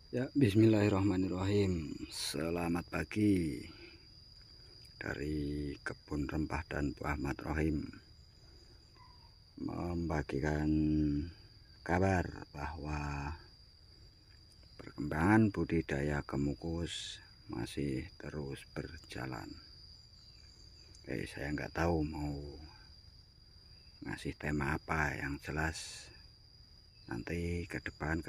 Ya, bismillahirrahmanirrahim. Selamat pagi dari kebun rempah dan buah Mat Rohim, membagikan kabar bahwa perkembangan budidaya kemukus masih terus berjalan. Saya nggak tahu mau ngasih tema apa, yang jelas nanti ke depan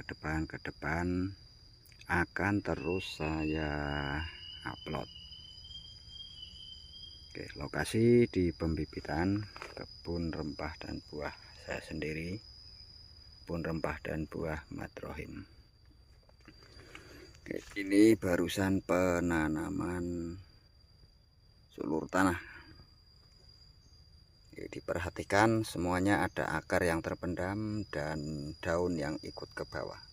akan terus saya upload. Lokasi di pembibitan kebun rempah dan buah saya sendiri, kebun rempah dan buah Mat Rohim. Ini barusan penanaman sulur tanah. Diperhatikan semuanya ada akar yang terpendam dan daun yang ikut ke bawah.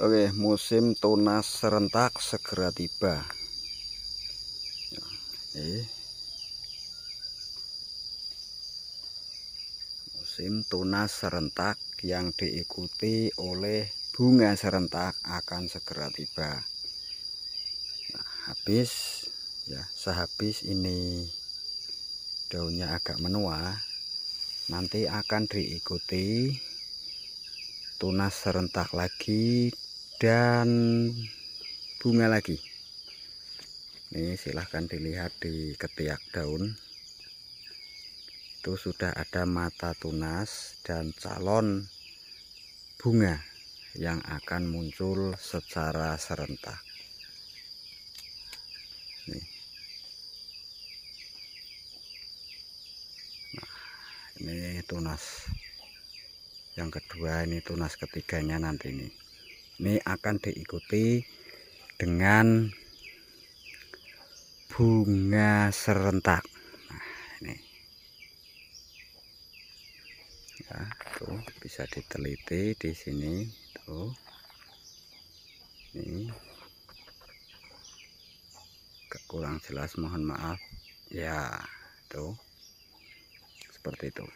Oke, musim tunas serentak segera tiba. Musim tunas serentak yang diikuti oleh bunga serentak akan segera tiba. Nah, sehabis ini daunnya agak menua, nanti akan diikuti tunas serentak lagi dan bunga lagi. Ini silahkan dilihat di ketiak daun, itu sudah ada mata tunas dan calon bunga yang akan muncul secara serentak. Nih. Nah, ini tunas yang kedua, ini tunas ketiganya nanti nih. Ini akan diikuti dengan bunga serentak. Nah, ini ya, tuh bisa diteliti di sini tuh. Ini kurang jelas, mohon maaf ya. Tuh seperti itu.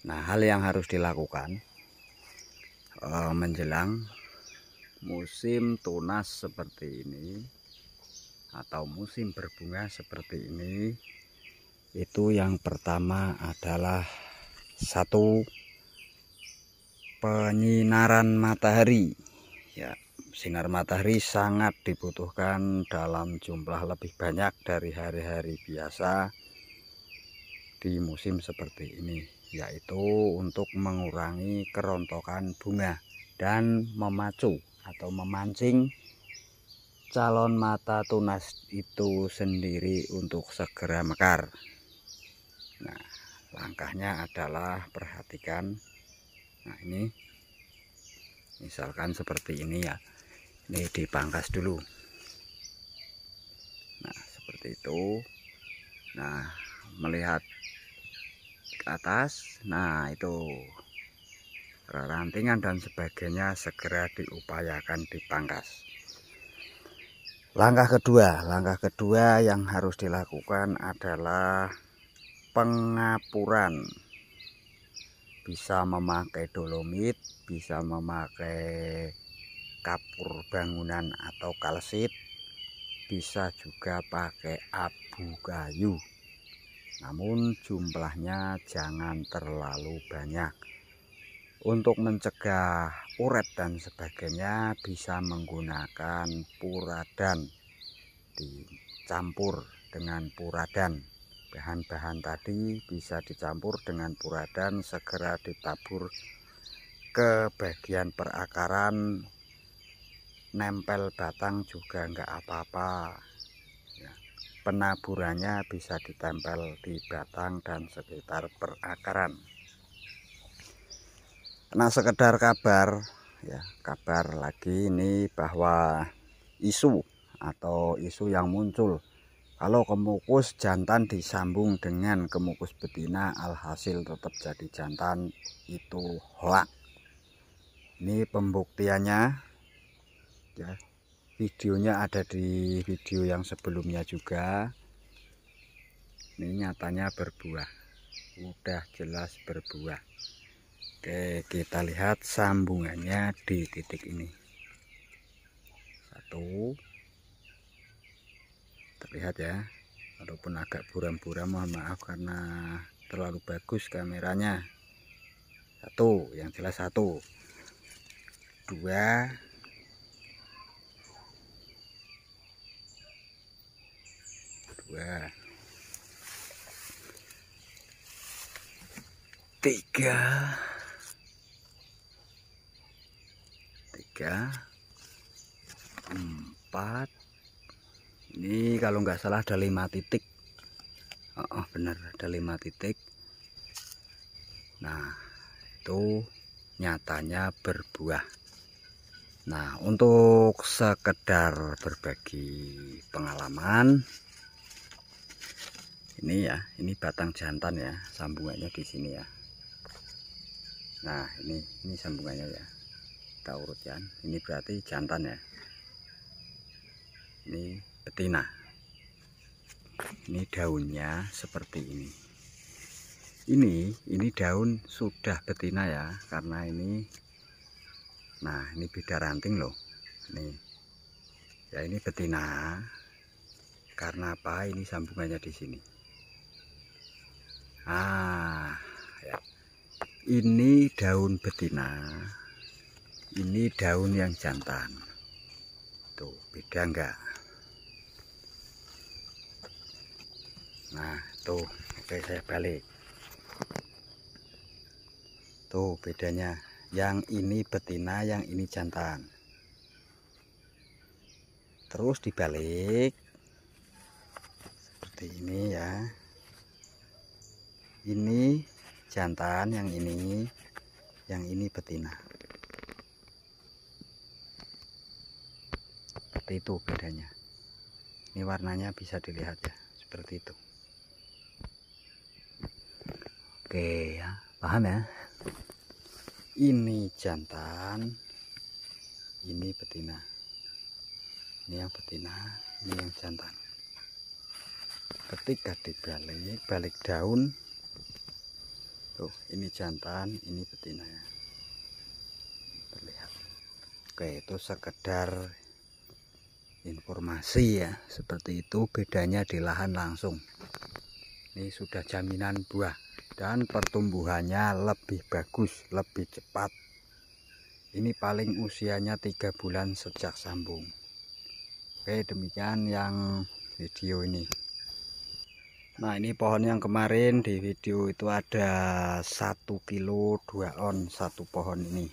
Nah, hal yang harus dilakukan menjelang musim tunas seperti ini atau musim berbunga seperti ini, itu yang pertama adalah satu, penyinaran matahari. Ya, sinar matahari sangat dibutuhkan dalam jumlah lebih banyak dari hari-hari biasa di musim seperti ini, yaitu untuk mengurangi kerontokan bunga dan memacu atau memancing calon mata tunas itu sendiri untuk segera mekar. Nah, langkahnya adalah perhatikan. Nah, ini misalkan seperti ini ya, ini dipangkas dulu. Nah, seperti itu. Nah, melihat ke atas, nah itu rantingan dan sebagainya segera diupayakan dipangkas. Langkah kedua yang harus dilakukan adalah pengapuran. Bisa memakai dolomit, bisa memakai kapur bangunan atau kalsit, bisa juga pakai abu kayu. Namun jumlahnya jangan terlalu banyak. Untuk mencegah uret dan sebagainya bisa menggunakan puradan, dicampur dengan puradan. Bahan-bahan tadi bisa dicampur dengan puradan, segera ditabur ke bagian perakaran, nempel batang juga enggak apa-apa. Penaburannya bisa ditempel di batang dan sekitar perakaran. Nah, sekedar kabar ya, kabar lagi ini bahwa isu yang muncul kalau kemukus jantan disambung dengan kemukus betina alhasil tetap jadi jantan, itu hoax. Ini pembuktiannya ya. Videonya ada di video yang sebelumnya juga. Ini nyatanya berbuah, udah jelas berbuah. Oke, kita lihat sambungannya di titik ini. Satu, terlihat ya, walaupun agak buram-buram, mohon maaf karena terlalu bagus kameranya. Satu, yang jelas satu. Dua, tiga, empat. Ini kalau nggak salah ada 5 titik. Oh, benar ada 5 titik. Nah, itu nyatanya berbuah. Nah, untuk sekedar berbagi pengalaman, ini ya, ini batang jantan ya, sambungannya di sini ya. Nah, ini sambungannya ya, kita urutkan. Ini berarti jantan ya, ini betina. Ini daunnya seperti ini. Ini daun sudah betina ya, karena ini, nah ini beda ranting loh. Nih, ya ini betina. Karena apa? Ini sambungannya di sini. Ah, ya. Ini daun betina, ini daun yang jantan. Tuh, beda enggak? Nah, tuh, oke saya balik. Tuh bedanya, yang ini betina, yang ini jantan. Terus dibalik seperti ini ya. Ini jantan, yang ini betina. Seperti itu bedanya. Ini warnanya bisa dilihat ya, seperti itu. Oke ya, paham ya? Ini jantan, ini betina. Ini yang betina, ini yang jantan. Ketika dibalik, balik daun, tuh ini jantan, ini betina ya, terlihat. Oke, itu sekedar informasi ya, seperti itu bedanya di lahan langsung. Ini sudah jaminan buah dan pertumbuhannya lebih bagus, lebih cepat. Ini paling usianya 3 bulan sejak sambung. Oke, demikian yang video ini. Nah, ini pohon yang kemarin di video itu ada 1 kilo 2 on satu pohon ini.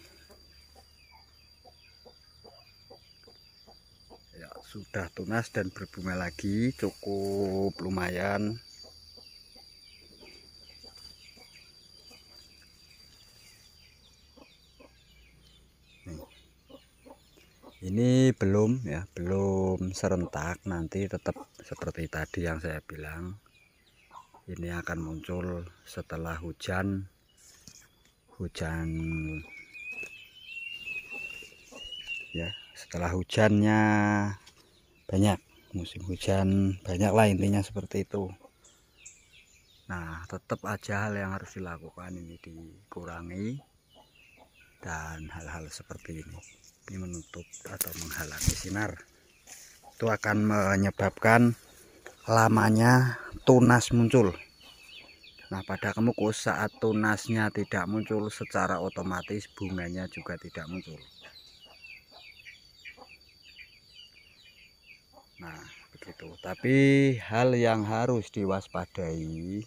Ya, sudah tunas dan berbunga lagi, cukup lumayan. Ini belum ya, belum serentak, nanti tetap seperti tadi yang saya bilang. Ini akan muncul setelah hujan ya, setelah hujannya banyak, musim hujan banyak lah, intinya seperti itu. Nah, tetap aja hal yang harus dilakukan ini dikurangi, dan hal-hal seperti ini menutup atau menghalangi sinar itu akan menyebabkan lamanya tunas muncul. Nah, pada kemukus saat tunasnya tidak muncul, secara otomatis bunganya juga tidak muncul. Nah, begitu. Tapi hal yang harus diwaspadai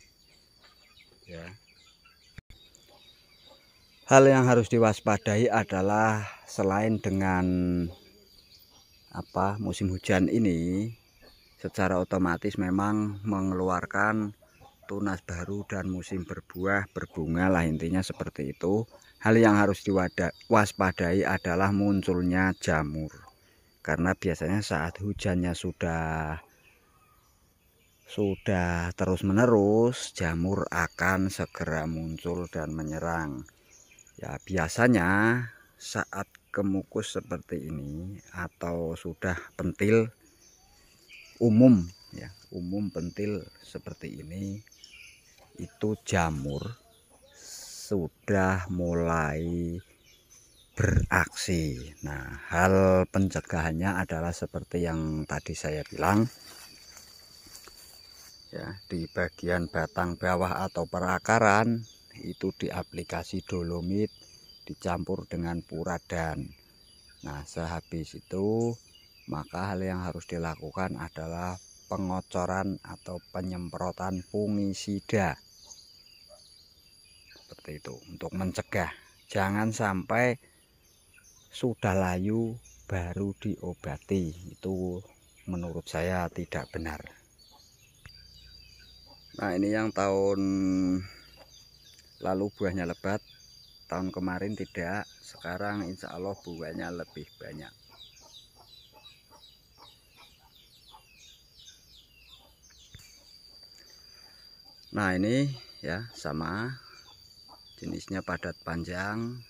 ya, hal yang harus diwaspadai adalah selain dengan musim hujan ini secara otomatis memang mengeluarkan tunas baru dan musim berbuah berbunga lah, intinya seperti itu. Hal yang harus diwaspadai adalah munculnya jamur, karena biasanya saat hujannya sudah terus menerus, jamur akan segera muncul dan menyerang. Ya, biasanya saat kemukus seperti ini atau sudah pentil umum ya, umum pentil seperti ini, itu jamur sudah mulai beraksi. Nah, hal pencegahannya adalah seperti yang tadi saya bilang ya, di bagian batang bawah atau perakaran itu diaplikasi dolomit dicampur dengan puradan. Nah, sehabis itu maka hal yang harus dilakukan adalah pengocoran atau penyemprotan fungisida seperti itu untuk mencegah. Jangan sampai sudah layu baru diobati, itu menurut saya tidak benar. Nah, ini yang tahun lalu buahnya lebat, tahun kemarin tidak, sekarang insya Allah buahnya lebih banyak. Nah, ini ya sama, jenisnya padat panjang,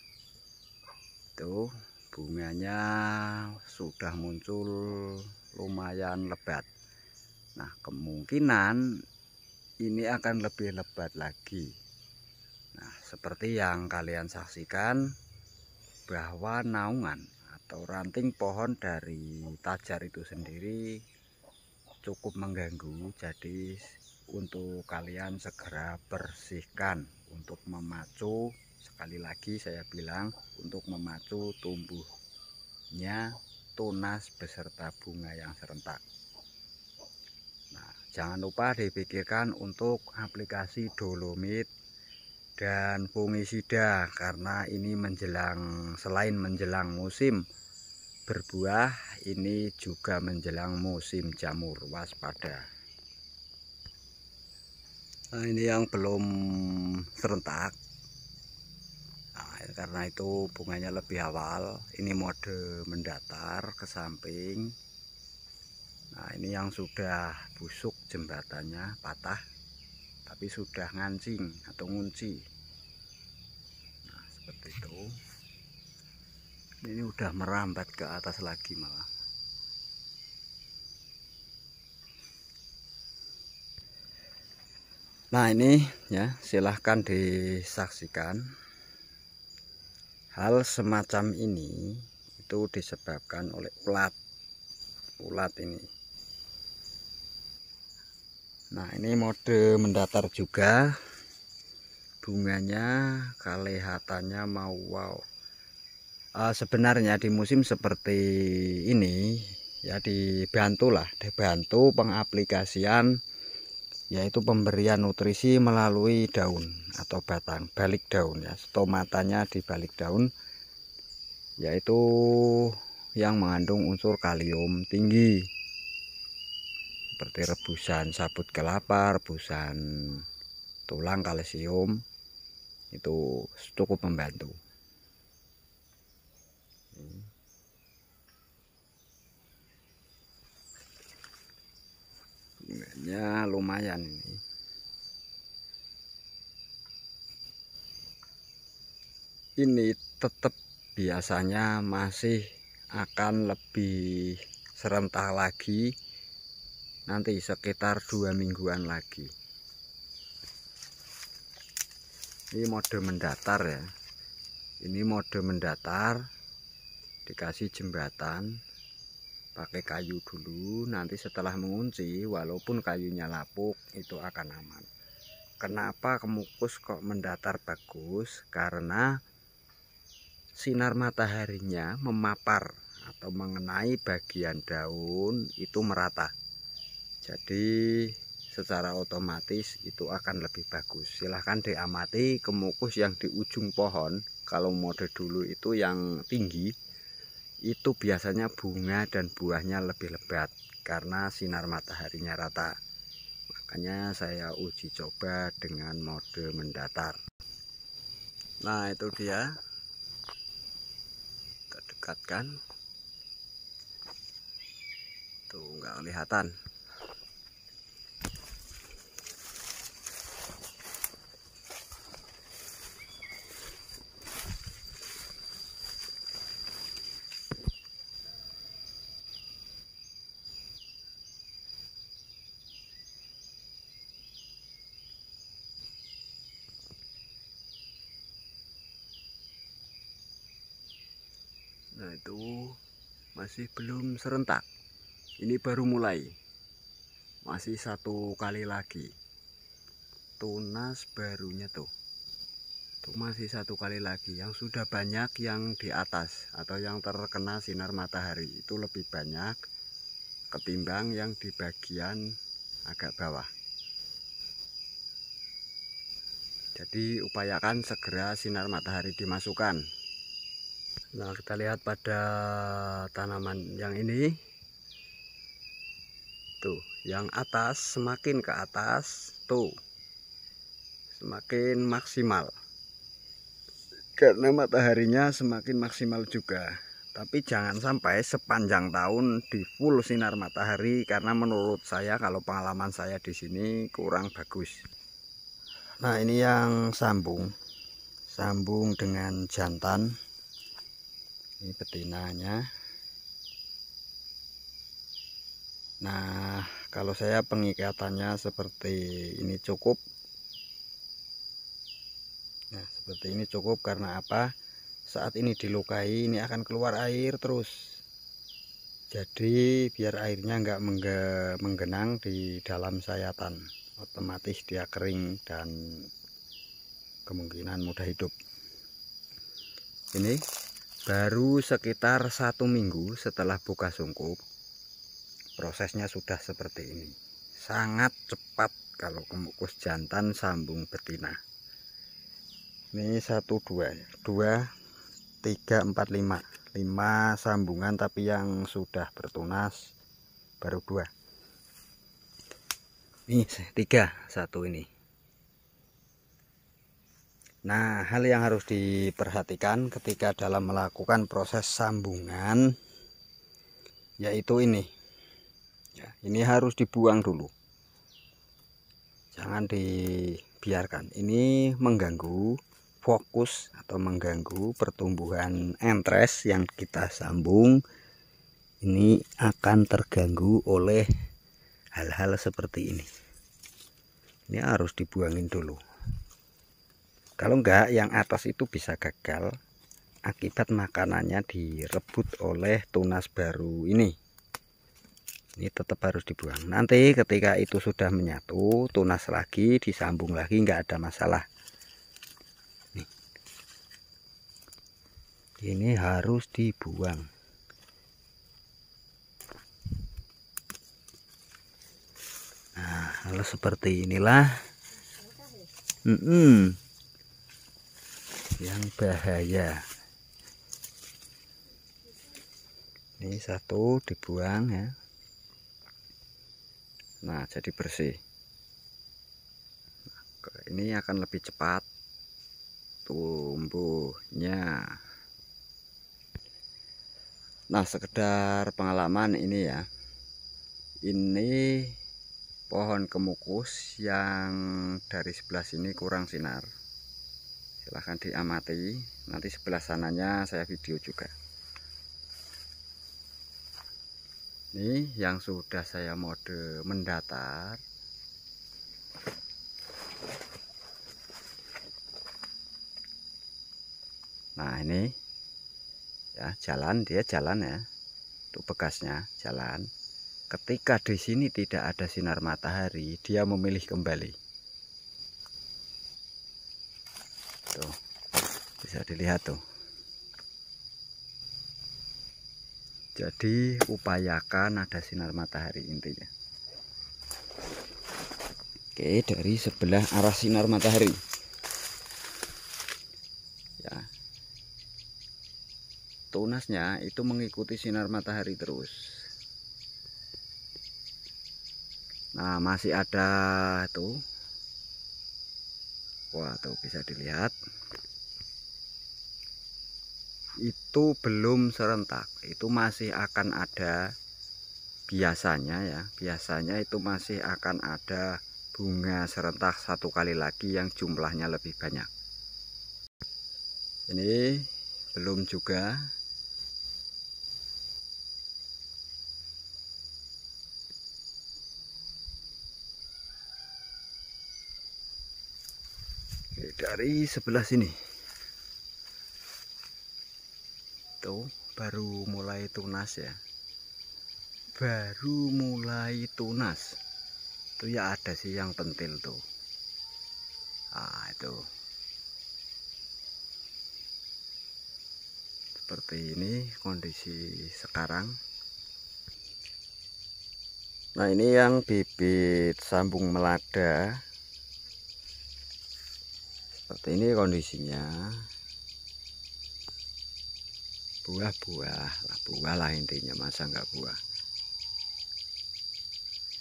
tuh bunganya sudah muncul lumayan lebat. Nah, kemungkinan ini akan lebih lebat lagi. Nah, seperti yang kalian saksikan bahwa naungan atau ranting pohon dari tajar itu sendiri cukup mengganggu. Jadi untuk kalian segera bersihkan untuk memacu, sekali lagi saya bilang, untuk memacu tumbuhnya tunas beserta bunga yang serentak. Nah, jangan lupa dipikirkan untuk aplikasi dolomit dan fungisida, karena ini selain menjelang musim berbuah, ini juga menjelang musim jamur, waspada. Nah, ini yang belum serentak. Nah, karena itu bunganya lebih awal, ini mode mendatar ke samping. Nah, ini yang sudah busuk jembatannya, patah, tapi sudah ngancing atau ngunci. Nah, seperti itu. Ini udah merambat ke atas lagi malah. Nah, ini ya, silahkan disaksikan. Hal semacam ini itu disebabkan oleh ulat ini. Nah, ini mode mendatar juga, bunganya kelihatannya mau wow. Sebenarnya di musim seperti ini ya dibantu pengaplikasian, yaitu pemberian nutrisi melalui daun atau batang, balik daun ya, stomatanya di balik daun, yaitu yang mengandung unsur kalium tinggi, seperti rebusan sabut kelapa, rebusan tulang kalsium, itu cukup membantu. Ya, lumayan ini. Ini tetap biasanya masih akan lebih serentak lagi nanti sekitar 2 mingguan lagi. Ini mode mendatar ya. Ini mode mendatar, dikasih jembatan, pakai kayu dulu, nanti setelah mengunci walaupun kayunya lapuk itu akan aman. Kenapa kemukus kok mendatar bagus? Karena sinar mataharinya memapar atau mengenai bagian daun itu merata, jadi secara otomatis itu akan lebih bagus. Silahkan diamati kemukus yang di ujung pohon, kalau mode dulu itu yang tinggi, itu biasanya bunga dan buahnya lebih lebat karena sinar mataharinya rata. Makanya saya uji coba dengan mode mendatar. Nah, itu dia, kita dekatkan tuh, nggak kelihatan. Nah itu masih belum serentak, ini baru mulai, masih satu kali lagi. Tunas barunya tuh masih satu kali lagi. Yang sudah banyak yang di atas atau yang terkena sinar matahari itu lebih banyak ketimbang yang di bagian agak bawah. Jadi upayakan segera sinar matahari dimasukkan. Nah, kita lihat pada tanaman yang ini tuh, yang atas semakin ke atas tuh semakin maksimal karena mataharinya semakin maksimal juga. Tapi jangan sampai sepanjang tahun di full sinar matahari, karena menurut saya, kalau pengalaman saya di sini, kurang bagus. Nah ini yang sambung dengan jantan, ini betinanya. Nah kalau saya pengikatannya seperti ini cukup. Nah seperti ini cukup, karena apa? Saat ini dilukai, ini akan keluar air terus. Jadi biar airnya nggak menggenang di dalam sayatan, otomatis dia kering dan kemungkinan mudah hidup. Ini baru sekitar 1 minggu setelah buka sungkup, prosesnya sudah seperti ini. Sangat cepat kalau kemukus jantan sambung betina. Ini 1, 2, 3, 4, 5 sambungan, tapi yang sudah bertunas baru 2. Ini 3, 1 ini. Nah, hal yang harus diperhatikan ketika dalam melakukan proses sambungan yaitu ini. Ya, ini harus dibuang dulu. Jangan dibiarkan. Ini mengganggu fokus atau mengganggu pertumbuhan entres yang kita sambung. Ini akan terganggu oleh hal-hal seperti ini. Ini harus dibuangin dulu. Kalau enggak, yang atas itu bisa gagal akibat makanannya direbut oleh tunas baru ini. Ini tetap harus dibuang. Nanti ketika itu sudah menyatu, tunas lagi, disambung lagi, enggak ada masalah. Ini harus dibuang. Nah, kalau seperti inilah yang bahaya. Ini 1 dibuang ya. Nah, jadi bersih. Ini akan lebih cepat tumbuhnya. Nah, sekedar pengalaman ini ya. Ini pohon kemukus yang dari sebelah sini kurang sinar. Silahkan diamati. Nanti sebelah sananya saya video juga. Ini yang sudah saya mode mendatar. Nah ini ya, dia jalan ya, itu bekasnya jalan. Ketika di sini tidak ada sinar matahari, dia memilih kembali. Tuh, bisa dilihat tuh. Jadi upayakan ada sinar matahari intinya. Oke, dari sebelah arah sinar matahari. Ya. Tunasnya itu mengikuti sinar matahari terus. Nah, masih ada tuh. Wah, tuh bisa dilihat. Itu belum serentak, itu masih akan ada, biasanya ya, biasanya itu masih akan ada bunga serentak 1 kali lagi yang jumlahnya lebih banyak. Ini belum juga. Dari sebelah sini tuh baru mulai tunas ya, baru mulai tunas. Itu ya ada sih yang pentil tuh. Nah itu seperti ini kondisi sekarang. Nah ini yang bibit sambung melada, seperti ini kondisinya. Buah lah intinya, masa nggak buah.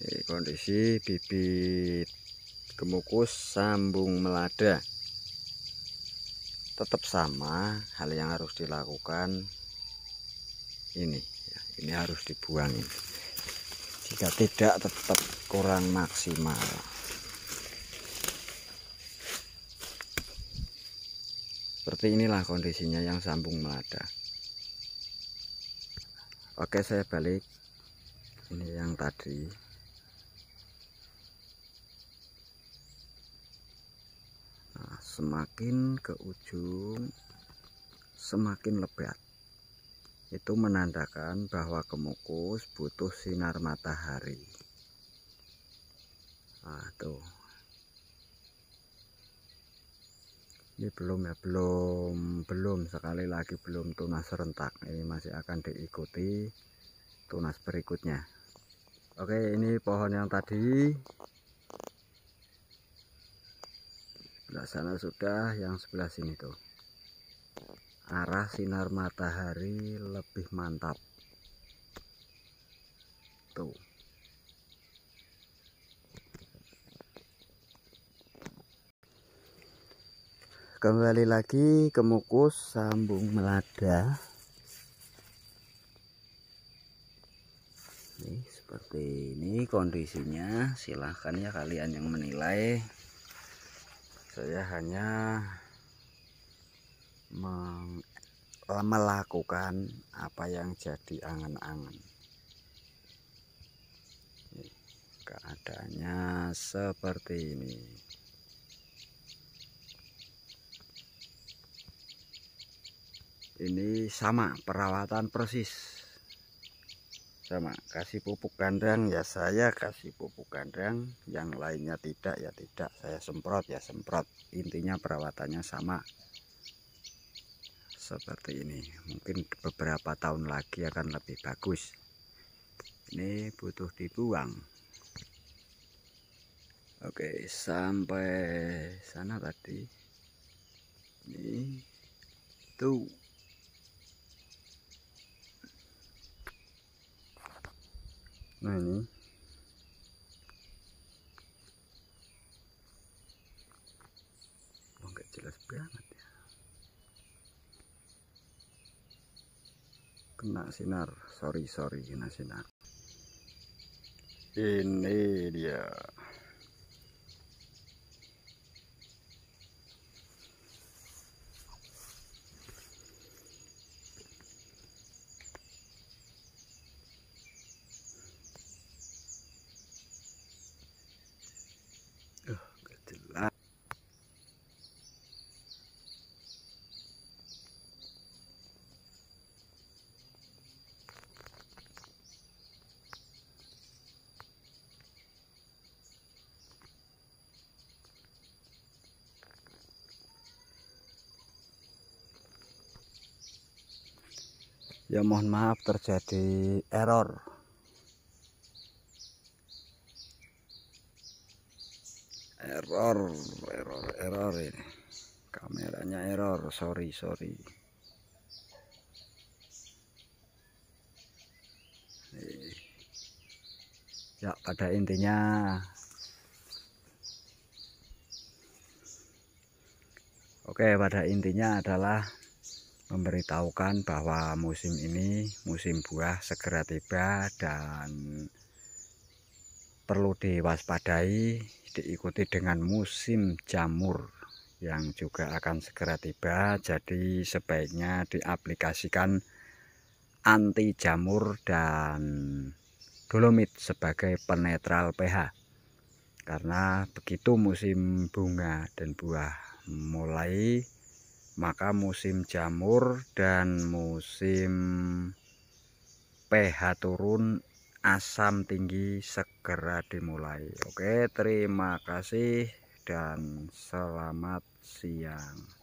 Ini kondisi bibit gemukus sambung melada. Tetap sama hal yang harus dilakukan ini ya, ini harus dibuang ini. Jika tidak tetap kurang maksimal. Seperti inilah kondisinya yang sambung melada. Oke, saya balik. Ini yang tadi. Nah, semakin ke ujung semakin lebat. Itu menandakan bahwa gemukus butuh sinar matahari. Nah, tuh. Ini belum ya, belum sekali lagi belum tunas serentak. Ini masih akan diikuti tunas berikutnya. Oke, ini pohon yang tadi sebelah sana sudah, yang sebelah sini tuh arah sinar matahari lebih mantap tuh. Kembali lagi gemukus sambung melada. Nih, seperti ini kondisinya. Silahkan ya kalian yang menilai. Saya hanya melakukan apa yang jadi angan-angan. Keadaannya seperti ini. Ini sama perawatan persis, sama kasih pupuk kandang ya, saya kasih pupuk kandang, yang lainnya tidak ya tidak, saya semprot ya semprot. Intinya perawatannya sama seperti ini. Mungkin beberapa tahun lagi akan lebih bagus. Ini butuh dibuang. Oke, sampai sana tadi. Ini tuh. Nah ini nggak jelas banget ya, kena sinar, sorry kena sinar. Ini dia. Nggak jelas. Ya mohon maaf terjadi error ini, kameranya error, sorry. Ya pada intinya pada intinya adalah memberitahukan bahwa musim ini musim buah segera tiba dan perlu diwaspadai, diikuti dengan musim jamur yang juga akan segera tiba. Jadi sebaiknya diaplikasikan anti jamur dan dolomit sebagai penetral pH, karena begitu musim bunga dan buah mulai maka musim jamur dan musim pH turun, asam tinggi segera dimulai. Oke, terima kasih dan selamat siang.